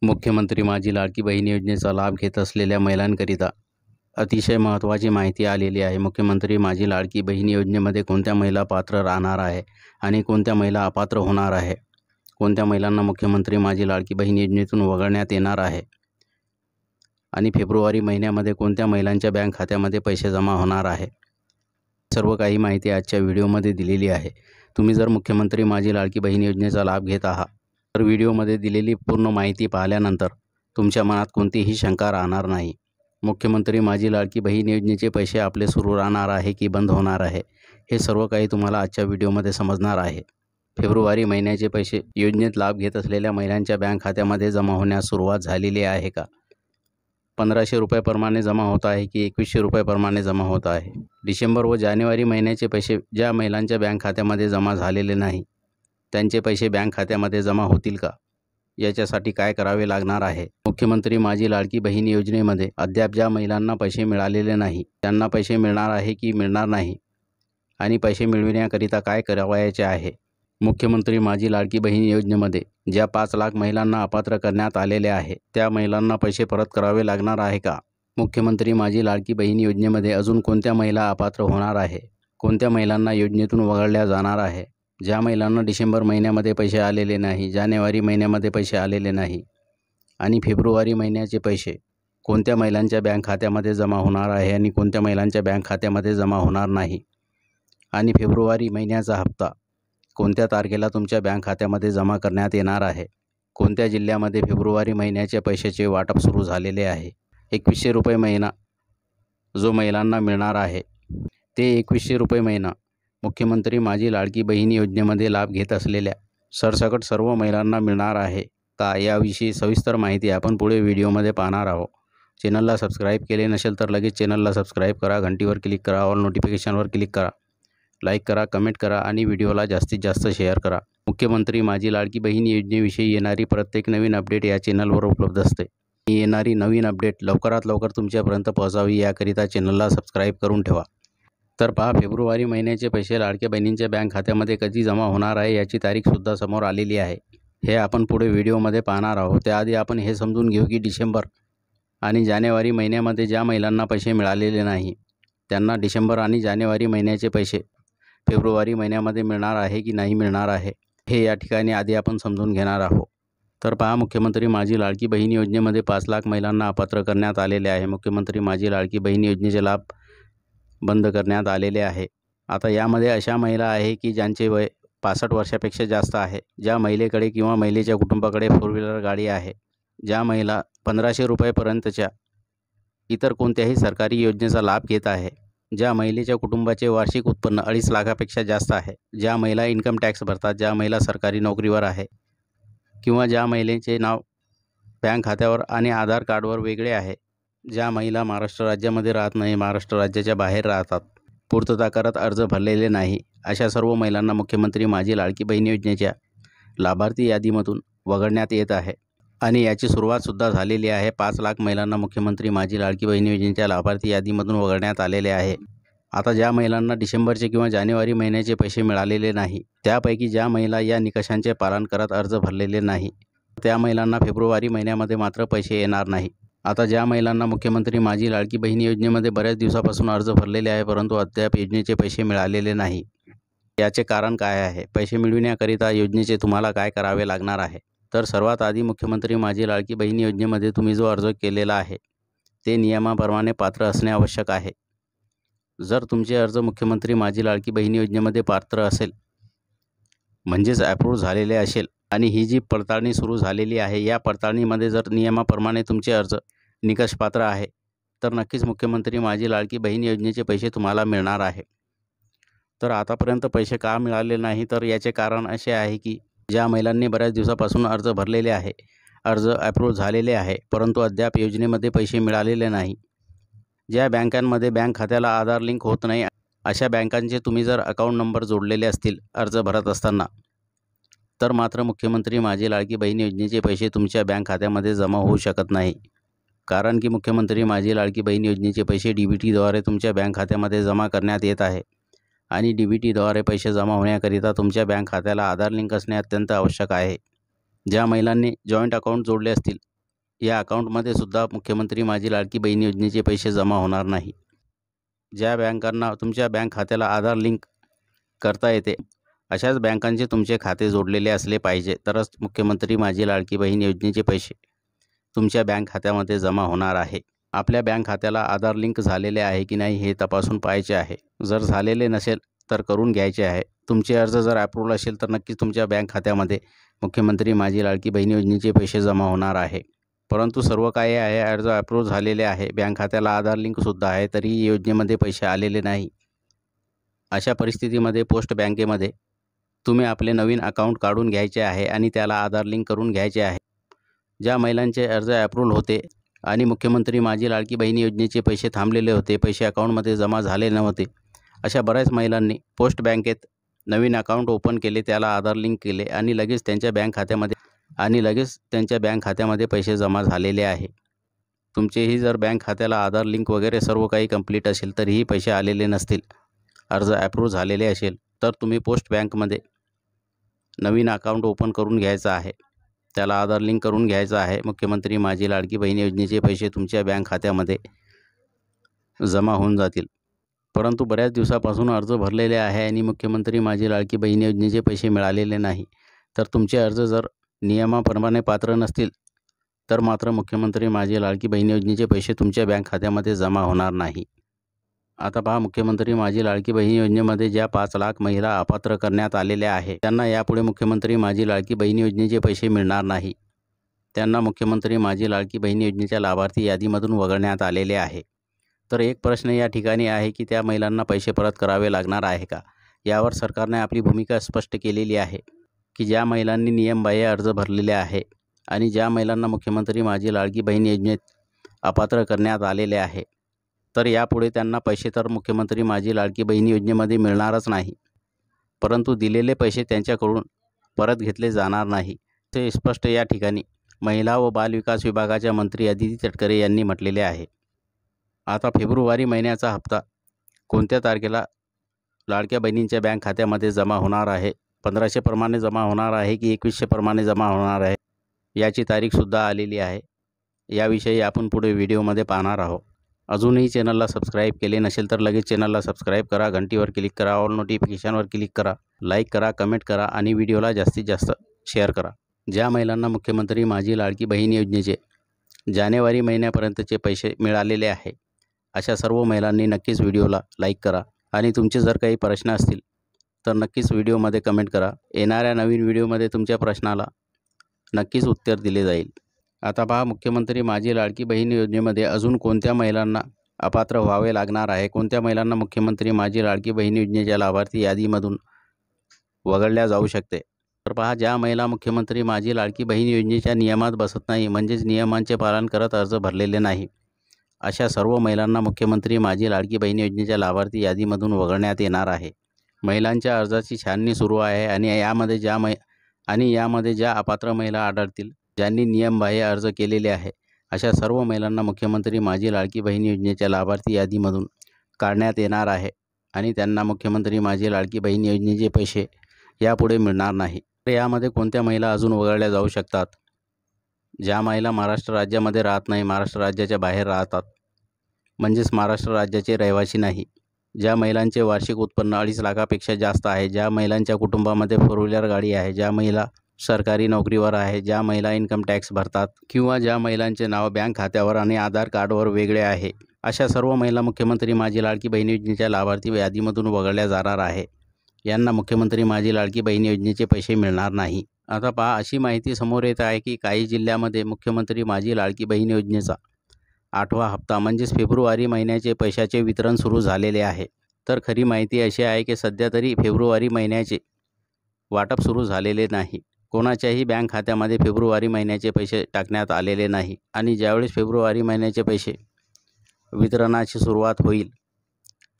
मुख्यमंत्री माझी लाडकी बहीण योजनेचा लाभ घेत असलेल्या महिलांकरिता अतिशय महत्त्वाची माहिती आलेली आहे। मुख्यमंत्री माझी लाडकी बहीण योजनेमध्ये कोणत्या महिला पात्र राहणार आहे आणि कोणत्या महिला अपात्र होणार आहे, कोणत्या महिलांना मुख्यमंत्री माझी लाडकी बहीण योजनेतून वगळण्यात येणार आहे आणि फेब्रुवारी महिन्यामध्ये कोणत्या महिलांच्या बँक खात्यामध्ये पैसे जमा होणार आहे, सर्व काही माहिती आजच्या व्हिडिओमध्ये दिलेली आहे। तुम्ही जर मुख्यमंत्री माझी लाडकी बहीण योजनेचा लाभ घेत आहात तर व्हिडिओमध्ये दिलेली पूर्ण माहिती पाहिल्यानंतर तुमच्या मनात कोणतीही शंका राहणार नाही। मुख्यमंत्री माझी लाडकी बहीण योजनेचे पैसे आपले सुरू राहणार आहे की बंद होणार आहे, हे सर्व काही तुम्हाला आजच्या व्हिडिओमध्ये समजणार आहे। फेब्रुवारी महिन्याचे पैसे योजनेत लाभ घेत असलेल्या महिलांच्या बँक खात्यामध्ये जमा होण्यास सुरुवात झालेली आहे का? 1500 रुपयाप्रमाणे जमा होत आहे की 2100 रुपयाप्रमाणे जमा होत आहे? डिसेंबर व जानेवारी महिन्याचे पैसे ज्या महिलांच्या बँक खात्यामध्ये जमा झालेले नाही त्यांचे पैसे बँक खात्यामध्ये जमा होतील का? याच्यासाठी काय करावे लागणार आहे? मुख्यमंत्री माझी लाडकी बहीण योजनेमध्ये अद्याप ज्या महिलांना पैसे मिळालेले नाही त्यांना पैसे मिळणार आहे की मिळणार नाही आणि पैसे मिळविण्याकरिता काय करावयाचे आहे? मुख्यमंत्री माझी लाडकी बहीण योजनेमध्ये ज्या 5 लाख महिलांना अपात्र करण्यात आलेले आहे त्या महिलांना पैसे परत करावे लागणार आहे का? मुख्यमंत्री माझी लाडकी बहीण योजनेमध्ये अजून कोणत्या महिला अपात्र होणार आहे? कोणत्या महिलांना योजनेतून वगळल्या जाणार आहे? ज्या महिलांना डिसेंबर महिन्यामध्ये पैसे आलेले नाही, जानेवारी महिन्यामध्ये पैसे आलेले नाही आणि फेब्रुवारी महिन्याचे पैसे कोणत्या महिलांच्या बँक खात्यामध्ये जमा होणार आहे आणि कोणत्या महिलांच्या बँक खात्यामध्ये जमा होणार नाही आणि फेब्रुवारी महिन्याचा हप्ता कोणत्या तारखेला तुमच्या बँक खात्यामध्ये जमा करण्यात येणार आहे? कोणत्या जिल्ह्यामध्ये फेब्रुवारी महिन्याच्या पैशाचे वाटप सुरू झालेले आहे? 2100 रुपये महिना जो महिलांना मिळणार आहे ते 2100 रुपये महिना मुख्यमंत्री माझी लाडकी बहीण योजनेमध्ये लाभ घेत असलेल्या सरसकट सर्व महिलांना मिळणार आहे का? याविषयी सविस्तर माहिती आपण पुढे व्हिडिओमध्ये पाहणार आहोत। चॅनलला सबस्क्राईब केले नसेल तर लगेच चॅनलला सबस्क्राईब करा, घंटीवर क्लिक करा, ऑल नोटिफिकेशनवर क्लिक करा, लाईक करा, कमेंट करा आणि व्हिडिओला जास्तीत जास्त शेअर करा। मुख्यमंत्री माझी लाडकी बहीण योजनेविषयी येणारी प्रत्येक नवीन अपडेट या चॅनलवर उपलब्ध असते। येणारी नवीन अपडेट लवकरात लवकर तुमच्यापर्यंत पोहोचावी याकरिता चॅनलला सबस्क्राईब करून ठेवा। तर पहा, फेब्रुवारी महिन्याचे पैसे लाडक्या बहिणींच्या बँक खात्यामध्ये कधी जमा होणार आहे याची तारीखसुद्धा समोर आलेली आहे। हे आपण पुढे व्हिडिओमध्ये पाहणार आहोत। त्याआधी आपण हे समजून घेऊ की डिसेंबर आणि जानेवारी महिन्यामध्ये ज्या महिलांना पैसे मिळालेले नाही त्यांना डिसेंबर आणि जानेवारी महिन्याचे पैसे फेब्रुवारी महिन्यामध्ये मिळणार आहे की नाही मिळणार आहे, हे या ठिकाणी आधी आपण समजून घेणार आहोत। तर पहा, मुख्यमंत्री माझी लाडकी बहीण योजनेमध्ये 5 लाख महिलांना अपात्र करण्यात आलेले आहे। मुख्यमंत्री माझी लाडकी बहीण योजनेचे लाभ बंद करण्यात आलेले आहे। आता यामध्ये अशा महिला आहे की ज्यांचे वय 65 वर्षापेक्षा जास्त आहे, ज्या महिलेकडे किंवा महिलेच्या कुटुंबाकडे 4 व्हीलर गाडी आहे, ज्या महिला 1500 रुपयापर्यंतच्या इतर कोणत्याही सरकारी योजनेचा लाभ घेत आहे, ज्या महिलेच्या कुटुंबाचे वार्षिक उत्पन्न 2.5 लाखापेक्षा जास्त आहे, ज्या महिला इन्कम टॅक्स भरतात, ज्या महिला सरकारी नोकरीवर आहे किंवा ज्या महिलेचे नाव बँक खात्यावर आणि आधार कार्डवर वेगळे आहे, ज्या महिला महाराष्ट्र राज्यामध्ये राहत नाही, महाराष्ट्र राज्याच्या बाहेर राहतात, पूर्तता करत अर्ज भरलेले नाही, अशा सर्व महिलांना मुख्यमंत्री माझी लाडकी बहीण योजनेच्या लाभार्थी यादीमधून वगळण्यात येत आहे आणि याची सुरुवातसुद्धा झालेली आहे। 5 लाख महिलांना मुख्यमंत्री माझी लाडकी बहीण योजनेच्या लाभार्थी यादीमधून वगळण्यात आलेले आहे। आता ज्या महिलांना डिसेंबरचे किंवा जानेवारी महिन्याचे पैसे मिळालेले नाही त्यापैकी ज्या महिला या निकषांचे पालन करत अर्ज भरलेले नाही त्या महिलांना फेब्रुवारी महिन्यामध्ये मात्र पैसे येणार नाही। आता ज्या महिलांना मुख्यमंत्री माझी लाडकी बहीण योजनेमध्ये बऱ्याच दिवसापासून अर्ज भरलेले आहे परंतु अद्याप योजनेचे पैसे मिळालेले नाही, याचे कारण काय आहे? पैसे मिळविण्याकरिता योजनेचे तुम्हाला काय करावे लागणार आहे? तर सर्वात आधी मुख्यमंत्री माझी लाडकी बहीण योजनेमध्ये तुम्ही जो अर्ज केलेला आहे ते नियमाप्रमाणे पात्र असणे आवश्यक आहे। जर तुमचे अर्ज मुख्यमंत्री माझी लाडकी बहीण योजनेमध्ये पात्र असेल म्हणजेच अप्रूव्ह झालेले असेल आणि ही जी पडताळणी सुरू झालेली आहे या पडताळणीमध्ये जर नियमाप्रमाणे तुमचे अर्ज निकषपात्र आहे तर नक्कीच मुख्यमंत्री माझी लाडकी बहीण योजनेचे पैसे तुम्हाला मिळणार आहे। तर आतापर्यंत पैसे का मिळाले नाही तर याचे कारण असे आहे की ज्या महिलांनी बऱ्याच दिवसापासून अर्ज भरलेले आहे, अर्ज अप्रूव्ह झालेले आहे परंतु अद्याप योजनेमध्ये पैसे मिळालेले नाही, ज्या बँकांमध्ये बँक खात्याला आधार लिंक होत नाही अशा बँकांचे तुम्ही जर अकाउंट नंबर जोडलेले असतील अर्ज भरत असताना तर मात्र मुख्यमंत्री माझी लाडकी बहीण योजनेचे पैसे तुमच्या बँक खात्यामध्ये जमा होऊ शकत नाही। कारण की मुख्यमंत्री माझी लाडकी बहीण योजनेचे पैसे DBTद्वारे तुमच्या बँक खात्यामध्ये जमा करण्यात येत आहे आणि DBTद्वारे पैसे जमा होण्याकरिता तुमच्या बँक खात्याला आधार लिंक असणे अत्यंत आवश्यक आहे। ज्या महिलांनी जॉईंट अकाउंट जोडले असतील या अकाउंटमध्ये सुद्धा मुख्यमंत्री माझी लाडकी बहीण योजनेचे पैसे जमा होणार नाही. ज्या बँकांना तुमच्या बँक खात्याला आधार लिंक करता येते अशाच बँकांचे तुमचे खाते जोडलेले असले पाहिजे, तरच मुख्यमंत्री माझी लाडकी बहीण योजनेचे पैसे तुमच्या बँक खात्यामध्ये जमा होणार आहे. आपल्या बँक खात्याला आधार लिंक झालेले आहे की नाही हे तपासून पाहायचे आहे. जर झालेले नसेल तर करून घ्यायचे आहे. तुमचे अर्ज जर अप्रूव्हल असेल तर नक्कीच तुमच्या बँक खात्यामध्ये मुख्यमंत्री माझी लाडकी बहीण योजनेचे पैसे जमा होणार आहे. परंतु सर्व काही आहे, अर्ज अप्रूव्ह झालेले आहे, बँक खात्याला आधार लिंकसुद्धा आहे, तरी योजनेमध्ये पैसे आलेले नाही. अशा परिस्थितीमध्ये पोस्ट बँकेमध्ये तुम्ही आपले नवीन अकाउंट काढून घ्यायचे आहे आणि त्याला आधार लिंक करून घ्यायचे आहे. ज्या महिलांचे अर्ज अप्रूव्हल होते आणि मुख्यमंत्री माझी लाडकी बहीण योजनेचे पैसे थांबलेले होते, पैसे अकाउंटमध्ये जमा झाले नव्हते, अशा बऱ्याच महिलांनी पोस्ट बँकेत नवीन अकाउंट ओपन केले, त्याला आधार लिंक केले आणि लगेच त्यांच्या बँक खात्यामध्ये पैसे जमा झालेले आहे. तुमचेही जर बँक खात्याला आधार लिंक वगैरे सर्व काही कंप्लीट असेल तरीही पैसे आलेले नसतील, अर्ज अप्रूव्ह झालेले असेल, तर तुम्ही पोस्ट बँकमध्ये नवीन अकाउंट ओपन करून घ्यायचं आहे, त्याला आधार लिंक करून घ्यायचं आहे. मुख्यमंत्री माझी लाडकी बहीण योजनेचे पैसे तुमच्या बँक खात्यामध्ये जमा होऊन जातील. परंतु बऱ्याच दिवसापासून अर्ज भरलेले आहे आणि मुख्यमंत्री माझी लाडकी बहीण योजनेचे पैसे मिळालेले नाही, तर तुमचे अर्ज जर नियमाप्रमाणे पात्र नसतील तर मात्र मुख्यमंत्री माझी लाडकी बहीण योजनेचे पैसे तुमच्या बँक खात्यामध्ये जमा होणार नाही. आता पहा, मुख्यमंत्री माझी लाडकी बहीण योजनेमध्ये ज्या 5 लाख महिला अपात्र करण्यात आलेल्या आहे त्यांना यापुढे मुख्यमंत्री माझी लाडकी बहीण योजनेचे पैसे मिळणार नाही. त्यांना मुख्यमंत्री माझी लाडकी बहीण योजनेच्या लाभार्थी यादीमधून वगळण्यात आलेले आहे. तर एक प्रश्न या ठिकाणी आहे की त्या महिलांना पैसे परत करावे लागणार आहे का? यावर सरकारने आपली भूमिका स्पष्ट केलेली आहे की ज्या महिलांनी नियमबाह्य अर्ज भरलेले आहे आणि ज्या महिलांना मुख्यमंत्री माझी लाडकी बहीण योजनेत अपात्र करण्यात आलेले आहे, तर यापुढे त्यांना पैसे तर मुख्यमंत्री माझी लाडकी बहीण योजनेमध्ये मिळणारच नाही, परंतु दिलेले पैसे त्यांच्याकडून परत घेतले जाणार नाही, ते स्पष्ट या ठिकाणी महिला व बालविकास विभागाच्या मंत्री अदिती तटकरे यांनी म्हटलेले आहे. आता फेब्रुवारी महिन्याचा हप्ता कोणत्या तारखेला लाडक्या बहिणींच्या बँक खात्यामध्ये जमा होणार आहे, 1500 प्रमाणे जमा होणार आहे की 2100 प्रमाणे जमा होणार आहे, याची तारीखसुद्धा आलेली आहे. याविषयी आपण पुढे व्हिडिओमध्ये पाहणार आहोत. अजूनही चॅनलला सबस्क्राईब केले नसेल तर लगेच चॅनलला सबस्क्राईब करा, घंटीवर क्लिक करा, ऑल नोटिफिकेशनवर क्लिक करा, लाईक करा, कमेंट करा आणि व्हिडिओला जास्तीत जास्त शेअर करा. ज्या महिलांना मुख्यमंत्री माझी लाडकी बहीण योजनेचे जानेवारी महिन्यापर्यंतचे पैसे मिळालेले आहे अशा सर्व महिलांनी नक्कीच व्हिडिओला लाईक करा आणि तुमचे जर काही प्रश्न असतील तर नक्कीच व्हिडिओमध्ये कमेंट करा. येणाऱ्या नवीन व्हिडिओमध्ये तुमच्या प्रश्नाला नक्कीच उत्तर दिले जाईल. आता पहा, मुख्यमंत्री माझी लाडकी बहीण योजनेमध्ये अजून कोणत्या महिलांना अपात्र व्हावे लागणार आहे, कोणत्या महिलांना मुख्यमंत्री माझी लाडकी बहीण योजनेच्या लाभार्थी यादीमधून वगळल्या जाऊ शकते. तर पहा, ज्या महिला मुख्यमंत्री माझी लाडकी बहीण योजनेच्या नियमात बसत नाही, म्हणजेच नियमांचे पालन करत अर्ज भरलेले नाही, अशा सर्व महिलांना मुख्यमंत्री माझी लाडकी बहीण योजनेच्या लाभार्थी यादीमधून वगळण्यात येणार आहे. महिलांच्या अर्जाची छाननी सुरू आहे आणि यामध्ये ज्या अपात्र महिला आढळतील, ज्यांनी नियमबाह्य अर्ज केलेले आहे, अशा सर्व महिलांना मुख्यमंत्री माझी लाडकी बहीण योजनेच्या लाभार्थी यादीमधून काढण्यात येणार आहे आणि त्यांना मुख्यमंत्री माझी लाडकी बहीण योजनेचे पैसे यापुढे मिळणार नाही. तर यामध्ये कोणत्या महिला अजून वगळल्या जाऊ शकतात? ज्या महिला महाराष्ट्र राज्यामध्ये राहत नाही, महाराष्ट्र राज्याच्या बाहेर राहतात, म्हणजेच महाराष्ट्र राज्याचे रहिवासी नाही, ज्या महिलांचे वार्षिक उत्पन्न 2.5 लाखापेक्षा जास्त आहे, ज्या महिलांच्या कुटुंबामध्ये 4 व्हीलर गाडी आहे, ज्या महिला सरकारी नोकरीवर आहे, ज्या महिला इन्कम टॅक्स भरतात किंवा ज्या महिलांचे नाव बँक खात्यावर आणि आधार कार्डवर वेगळे आहे, अशा सर्व महिला मुख्यमंत्री माझी लाडकी बहीण योजनेच्या लाभार्थी यादीमधून वगळल्या जाणार आहे. यांना मुख्यमंत्री माझी लाडकी बहीण योजनेचे पैसे मिळणार नाही. आता पहा, अशी माहिती समोर येत आहे की काही जिल्ह्यामध्ये मुख्यमंत्री माझी लाडकी बहीण योजनेचा 8वा हप्ता म्हणजेच फेब्रुवारी महिन्याचे पैशाचे वितरण सुरू झालेले आहे. तर खरी माहिती अशी आहे की सध्या तरी फेब्रुवारी महिन्याचे वाटप सुरू झालेले नाही. कोणाच्याही बँक खात्यामध्ये फेब्रुवारी महिन्याचे पैसे टाकण्यात आलेले नाही आणि ज्यावेळेस फेब्रुवारी महिन्याचे पैसे वितरणाची सुरुवात होईल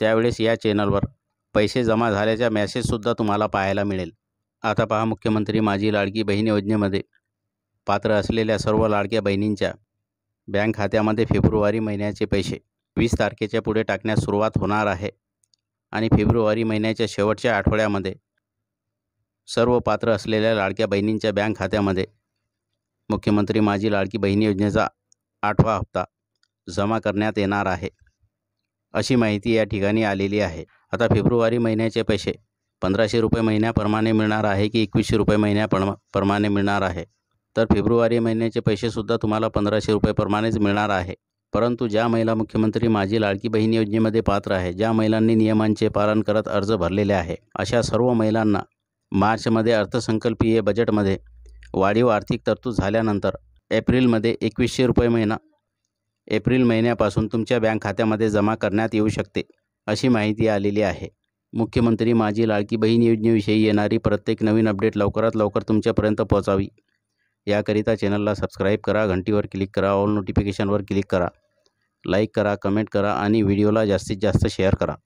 त्यावेळेस या चॅनलवर पैसे जमा झाल्याचा मेसेजसुद्धा तुम्हाला पाहायला मिळेल. आता पहा, मुख्यमंत्री माझी लाडकी बहीण योजनेमध्ये पात्र असलेल्या सर्व लाडक्या बहिणींच्या बँक खात्यामध्ये फेब्रुवारी महिन्याचे पैसे 20 तारखेच्या पुढे टाकण्यास सुरुवात होणार आहे आणि फेब्रुवारी महिन्याच्या शेवटच्या आठवड्यामध्ये सर्व पात्र असलेल्या लाडक्या बहिणींच्या बँक खात्यामध्ये मुख्यमंत्री माझी लाडकी बहीण योजनेचा 8वा हप्ता जमा करण्यात येणार आहे, अशी माहिती या ठिकाणी आलेली आहे. आता फेब्रुवारी महिन्याचे पैसे 1500 रुपये महिन्याप्रमाणे मिळणार आहे की 2100 रुपये महिन्याप्रमाणे मिळणार आहे? तर फेब्रुवारी महिन्याचे पैसेसुद्धा तुम्हाला 1500 रुपयेप्रमाणेच मिळणार आहे. परंतु ज्या महिला मुख्यमंत्री माझी लाडकी बहीण योजनेमध्ये पात्र आहे, ज्या महिलांनी नियमांचे पालन करत अर्ज भरलेले आहे, अशा सर्व महिलांना मार्चमध्ये अर्थसंकल्पीय बजेटमध्ये वाढीव आर्थिक तरतूद झाल्यानंतर एप्रिलमध्ये 2100 रुपये महिना एप्रिल महिन्यापासून तुमच्या बँक खात्यामध्ये जमा करण्यात येऊ शकते, अशी माहिती आलेली आहे. मुख्यमंत्री माझी लाडकी बहीण योजनेविषयी येणारी प्रत्येक नवीन अपडेट लवकरात लवकर तुमच्यापर्यंत पोहोचावी याकरिता चॅनलला सबस्क्राईब करा, घंटीवर क्लिक करा, ऑल नोटिफिकेशनवर क्लिक करा, लाईक करा, कमेंट करा आणि व्हिडिओला जास्तीत जास्त शेअर करा.